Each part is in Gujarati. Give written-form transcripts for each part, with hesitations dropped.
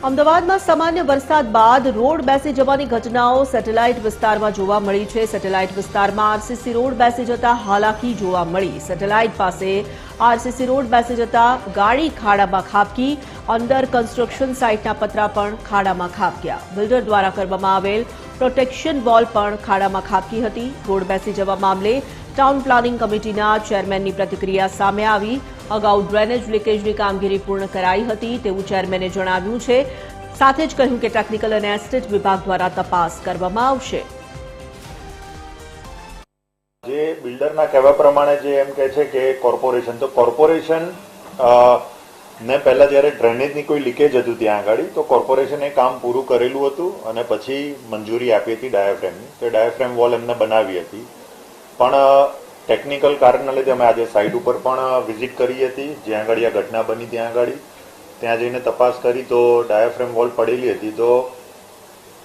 અમદાવાદમાં સામાન્ય વરસાદ બાદ રોડ બેસી જવાની ઘટનાઓ સેટેલાઇટ વિસ્તારમાં જોવા મળી છે। સેટેલાઇટ વિસ્તારમાં આરસીસી રોડ બેસી જતા હાલાકી જોવા મળી। સેટેલાઇટ પાસે આરસીસી રોડ બેસી જતા ગાડી ખાડામાં ખાબકી, અંદર કન્સ્ટ્રક્શન સાઇટના પતરા પણ ખાડામાં ખાબક્યા। બિલ્ડર દ્વારા કરવામાં આવેલ પ્રોટેક્શન વોલ પણ ખાડામાં ખાબકી હતી। રોડ બેસી જવા મામલે ટાઉન પ્લાનિંગ કમિટીના ચેરમેનની પ્રતિક્રિયા સામે આવી। અગાઉ ડ્રેનેજ લીકેજની કામગીરી પૂર્ણ કરાઈ હતી તેવું ચેરમેને જણાવ્યું છે। સાથે જ કહ્યું કે ટેકનિકલ અને એસ્ટેટ વિભાગ દ્વારા તપાસ કરવામાં આવશે। જે બિલ્ડરના કહેવા પ્રમાણે જે એમ કહે છે કે કોર્પોરેશન ને પહેલા જ્યારે ડ્રેનેજની કોઈ લીકેજ હતું ત્યાં આગળ તો કોર્પોરેશને કામ પૂરું કરેલું હતું અને પછી મંજૂરી આપી હતી ડાયાફ્રેમની। તો ડાયાફ્રેમ વોલ એમને બનાવી હતી, પણ ટેકનિકલ કારણના લીધે અમે આજે સાઇટ ઉપર પણ વિઝિટ કરી હતી, જ્યાં આગળ આ ઘટના બની ત્યાં જઈને તપાસ કરી તો ડાયાફ્રેમ વોલ પડેલી હતી। તો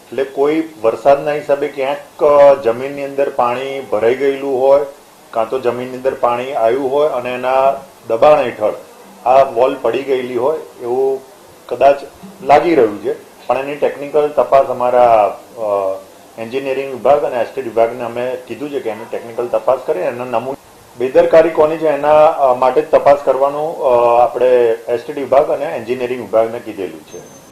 એટલે કોઈ વરસાદના હિસાબે ક્યાંક જમીનની અંદર પાણી ભરાઈ ગયેલું હોય કાં તો જમીનની અંદર પાણી આવ્યું હોય અને એના દબાણ હેઠળ આ વોલ પડી ગયેલી હોય એવું કદાચ લાગી રહ્યું છે, પણ એની ટેકનિકલ તપાસ અમારા એન્જિનિયરિંગ વિભાગ અને એસ્ટેટ વિભાગને અમે કીધું છે કે એની ટેકનિકલ તપાસ કરી એના નમૂના બેદરકારી કોની છે એના માટે જ તપાસ કરવાનું આપણે એસ્ટેટ વિભાગ અને એન્જિનિયરિંગ વિભાગને કીધેલું છે।